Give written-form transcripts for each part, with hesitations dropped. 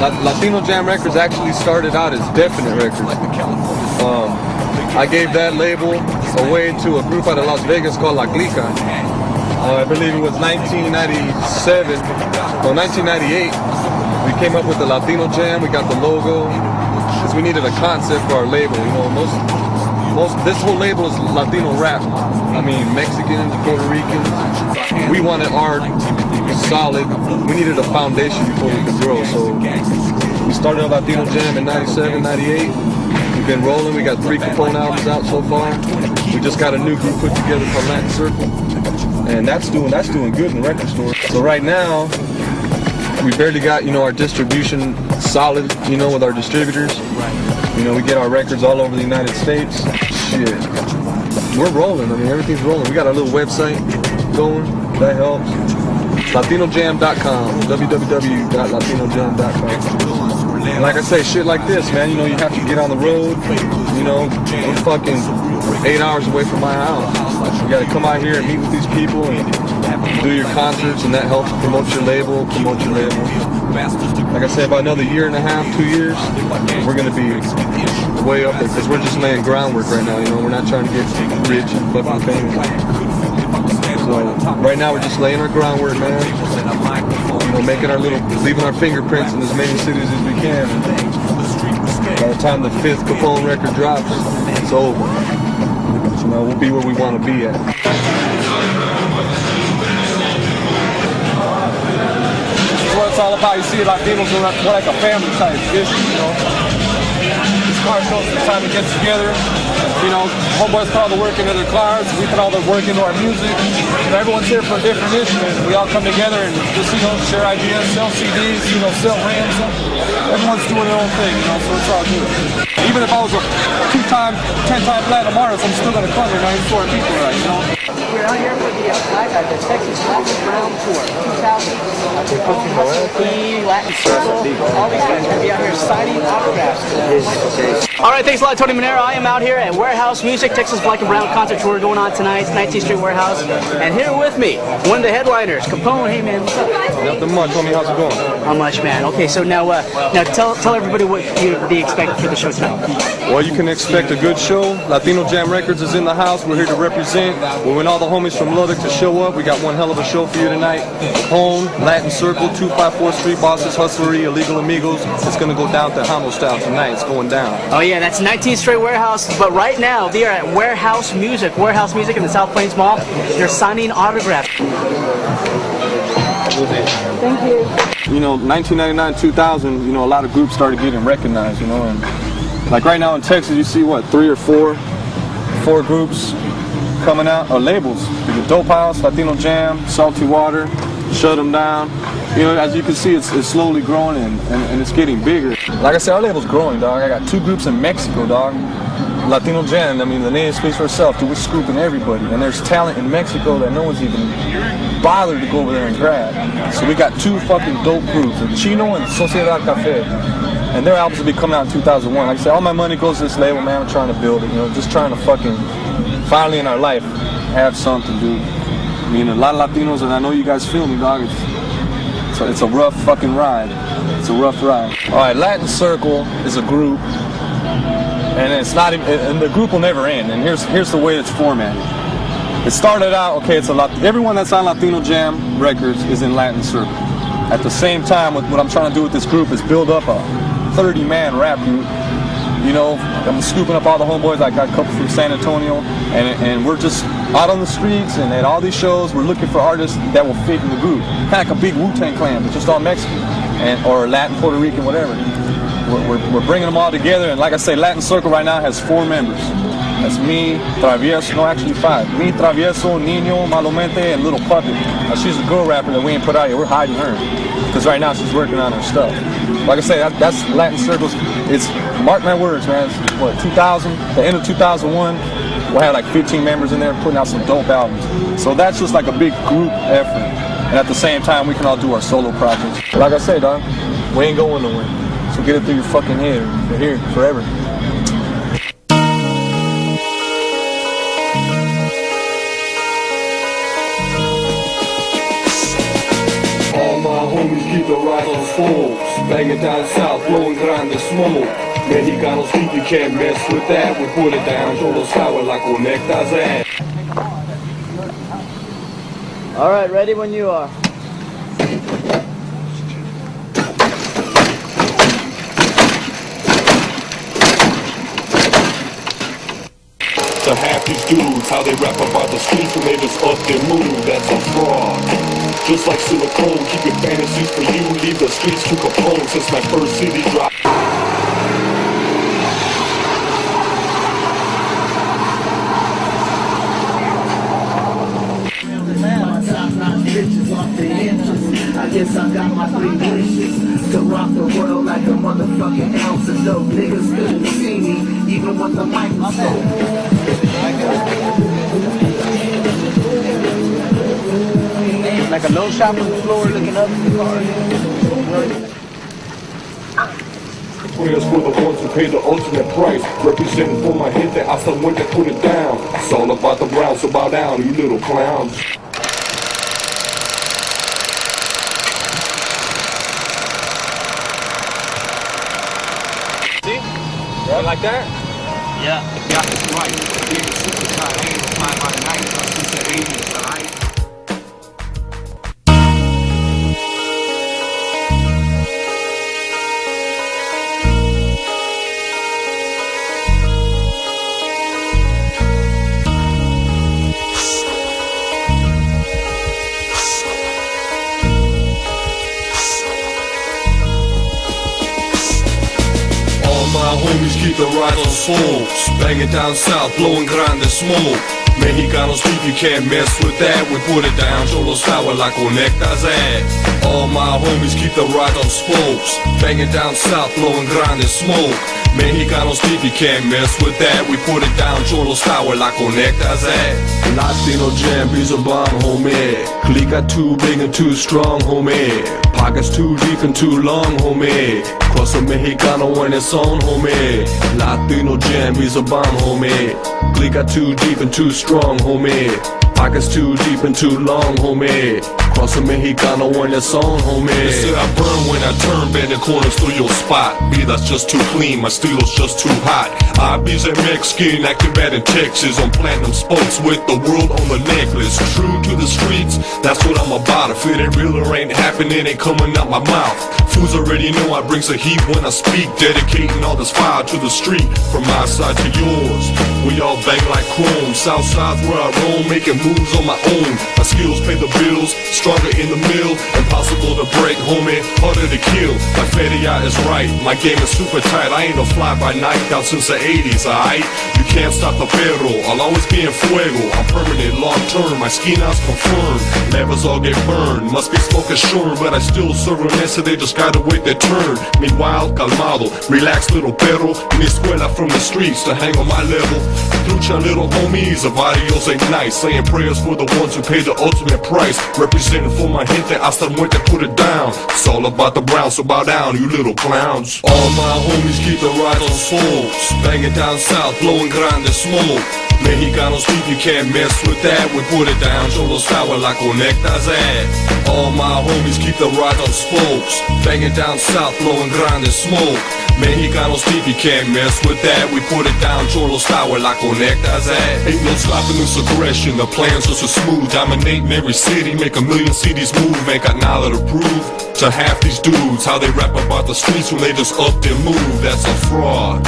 Latino Jam Records actually started out as Definite Records. I gave that label away to a group out of Las Vegas called La Clica. I believe it was 1997, no, 1998. We came up with the Latino Jam. We got the logo because we needed a concept for our label. You know, this whole label is Latino rap. I mean, Mexicans, Puerto Ricans. We wanted art solid. We needed a foundation before we could grow. So we started Latino Jam in 97, 98. We've been rolling. We got 3 Capone albums out so far. We just got a new group put together called Latin Circle, and that's doing good in the record store. So right now, we barely got, you know, our distribution solid, you know, with our distributors. You know, we get our records all over the United States. Shit, we're rolling. I mean, everything's rolling. We got our little website going. That helps. LatinoJam.com. www.latinojam.com. And like I say, shit like this, man, you know, you have to get on the road. You know, we're fucking 8 hours away from my house. You gotta come out here and meet with these people and do your concerts, and that helps promote your label. Like I said, about another year and a half, 2 years, we're gonna be way up there, because we're just laying groundwork right now, you know, we're not trying to get rich and fucking famous. So right now we're just laying our groundwork, man. You know, making our leaving our fingerprints in as many cities as we can. By the time the 5th Capone record drops, it's over. You know, we'll be where we want to be at. That's what it's all about. You see, Latinos are more like a family type issue, you know. This car shows the time to get together. You know, homeboys put all the work into their cars, we put all the work into our music. And everyone's here for a different issue, and we all come together and just, you know, share ideas, sell CDs, you know, sell rims. Everyone's doing their own thing, you know, so it's all good. Even if I was a 2-time, 10-time platinum artist, I'm still gonna cover 94 people, right, you know? We're out here for the Texas Latin Brown Tour 2000. Latin Circle. All these guys are going to be out here signing autographs. All right, thanks a lot, Tony Manero. I am out here at Warehouse Music, Texas Black and Brown concert tour going on tonight, 19th Street Warehouse. And here with me, one of the headliners, Capone. Hey, man, what's up? Nothing much, homie. How's it going? How much, man? Okay, so now tell everybody what they expect for the show tonight. Well, you can expect a good show. Latino Jam Records is in the house. We're here to represent. We want all the homies from Lubbock to show up. We got one hell of a show for you tonight. Home, Latin Circle, 254 Street Bosses, Hustlery, Illegal Amigos. It's going to go down to Homo style tonight. It's going down. Oh, yeah, that's 19th Street Warehouse. But right now, they are at Warehouse Music in the South Plains Mall. They're signing autographs. Thank you. You know, 1999, 2000, you know, a lot of groups started getting recognized, you know. And like right now in Texas, you see, what, 3 or 4 groups coming out, or labels. The Dope House, Latino Jam, Salty Water, Shut 'Em Down. You know, as you can see, it's slowly growing and it's getting bigger. Like I said, our label's growing, dog. I got 2 groups in Mexico, dog. Latino Jam, I mean, the name speaks for itself, dude. We're scooping everybody. And there's talent in Mexico that no one's even bothered to go over there and grab. So we got 2 fucking dope groups, Chino and Sociedad Café. And their albums will be coming out in 2001. Like I said, all my money goes to this label, man. I'm trying to build it, you know, just trying to fucking, finally in our life, have something, dude. I mean, a lot of Latinos, and I know you guys feel me, dog. It's a rough fucking ride. It's a rough ride. All right, Latin Circle is a group, and it's not even, and the group will never end. And here's the way it's formatted. It started out, okay, it's everyone that's on Latino Jam Records is in Latin Circle. At the same time, what I'm trying to do with this group is build up a 30-man rap group. You know, I'm scooping up all the homeboys. I got a couple from San Antonio, and we're just out on the streets and at all these shows. We're looking for artists that will fit in the group, kind of like a big Wu-Tang Clan, but just all Mexican or Latin, Puerto Rican, whatever. We're bringing them all together, and like I say, Latin Circle right now has 4 members. That's me, Travieso, no, actually 5. Me, Travieso, Nino, Malamente, and Little Puppet. Now, she's a girl rapper that we ain't put out yet. We're hiding her because right now she's working on her stuff. Like I say, that's Latin Circles. It's, mark my words, man. It's, what, 2000, the end of 2001, we'll have like 15 members in there putting out some dope albums. So that's just like a big group effort. And at the same time, we can all do our solo projects. But like I say, dog, we ain't going nowhere. So get it through your fucking head. We're here forever. homies keep the rise on spokes. Banging down south, blowing grande smoke. Mexicanos think you can't mess with that. We put it down, solo sour like conectas ass. All right, ready when you are. To half these dudes, how they rap about the streets when they just up their mood, that's a fraud. Just like silicone, keep your fantasies for you, leave the streets to Capone since my first CD drop. I guess I got my 3 wishes to rock the world like a motherfucking ounce of dope. Niggas couldn't see me even with the microscope. Like a low shot on the floor looking up at the car. Prayers for the ones who pay the ultimate price. Representing for my gente, I still went to put it down. It's all about the brown, so bow down, you little clowns. Yeah, like that? Yeah. Yeah, that's right. Being a super tight, I ain't flying by the night. I since the 80s, alright? My homies keep the rise on spokes. Banging down south, blowing grande smoke. Mexicanos think you can't mess with that. We put it down, solo sour like conectas ass. All my homies keep the rise on spokes. Banging down south, blowing grande smoke. Mexicanos think you can't mess with that. We put it down, solo sour like conectas ass. Latino jam is a bomb, homie. Clica too big and too strong, homie. Pockets too deep and too long, homie. Cross a Mexicano when it's on, homie. Latino jam is a bomb, homie. Clica too deep and too strong, homie. Pockets too deep and too long, homie. Cross a Mexicano when it's on, homie. They said I burn when I turn, bending corners through your spot. Me, that's just too clean, my estilo's just too hot. I be a Mexican, active bad in Texas. On platinum spokes with the world on the necklace. True to the streets, that's what I'm about. If it ain't real or ain't happening, ain't coming out my mouth. Fools already know I brings the heat when I speak. Dedicating all this fire to the street, from my side to yours. We all bang like chrome, south side's where I roam, making moves on my own. My skills pay the bills, stronger in the mill. Impossible to break, homie, harder to kill. My Feria is right, my game is super tight. I ain't no fly by night, down since the 80s, alright? You can't stop the perro, I'll always be in fuego. I'm permanent, long term, my esquinas confirmed. Levers all get burned, must be smoke assured. But I still serve a mess, so they just gotta wait their turn. Meanwhile, calmado, relax little perro. Mi escuela from the streets to hang on my level. Lucha little homies, the barrios ain't nice. Saying prayers for the ones who pay the ultimate price. Representing for my gente, hasta muerte, put it down. It's all about the brown, so bow down, you little clowns. All my homies keep the rise on spokes. Banging down south, blowing grande smoke. Mexicanos think you can't mess with that. We put it down, solo sour like conectas ass. All my homies keep the ride on spokes. Banging down south, blowing grande smoke. Mexicanos think you can't mess with that. We put it down, solo sour like conectas ass. Ain't no stopping this aggression, the plan's just as smooth. Dominating every city, make a million CDs move. Ain't got nada to prove to half these dudes. How they rap about the streets when they just up their move. That's a fraud.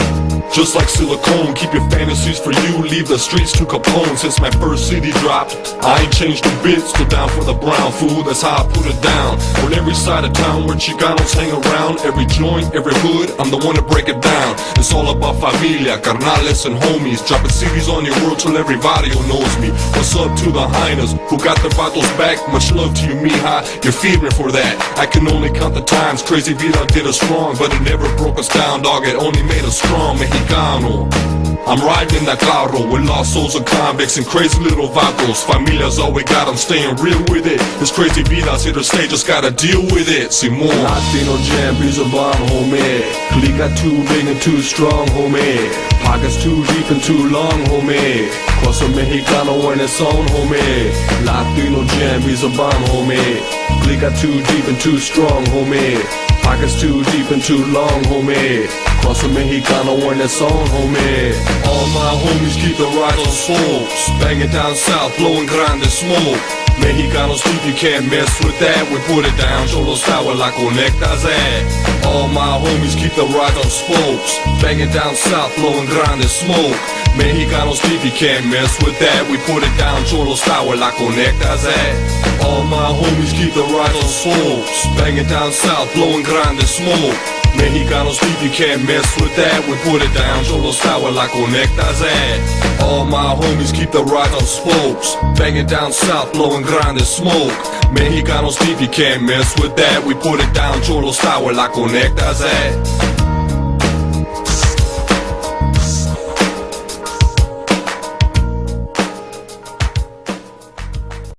Just like silicone, keep your fantasies for you, leave the streets to Capone. Since my first CD dropped, I ain't changed a bit, still down for the brown food, that's how I put it down. On every side of town where Chicanos hang around, every joint, every hood, I'm the one to break it down. It's all about familia, carnales and homies, dropping CDs on your world till every barrio knows me. What's up to the hyenas, who got their battles back? Much love to you, mija, you're feeding for that. I can only count the times, Crazy Vida did us wrong, but it never broke us down, dog, it only made us strong. Mexicano, I'm riding in that carro with lost souls of convicts and crazy little vatos. Familia's all we got, I'm staying real with it. This Crazy Vida's here to stay, just gotta deal with it. Simon. Latino jam is a bomb, homie. Clica too big and too strong, homie. Pockets too deep and too long, homie. Cosa Mexicano en el son, homie. Latino jam is a bomb, homie. Click out too deep and too strong, homie. Pockets too deep and too long, homie. Cosa Mexicano en el son, homie. All my homies keep the rifles full. Banging down south, blowing grande smoke. Mexicanos deep, you can't mess with that. We put it down, Cholo style la conectas at. All my homies keep the ride on spokes. Banging down south, blowing grande smoke. Mexicanos deep, you can't mess with that. We put it down, Cholo style la conectas at. All my homies keep the ride on spokes. Banging down south, blowing grande smoke. Mexicanos deep, you can't mess with that. We put it down, Cholo style la conectas at. All my homies keep the ride on spokes. Banging down south, blowing grande smoke. Mexicanos deep, you can't mess with that. We put it down, Cholo style la conectas at.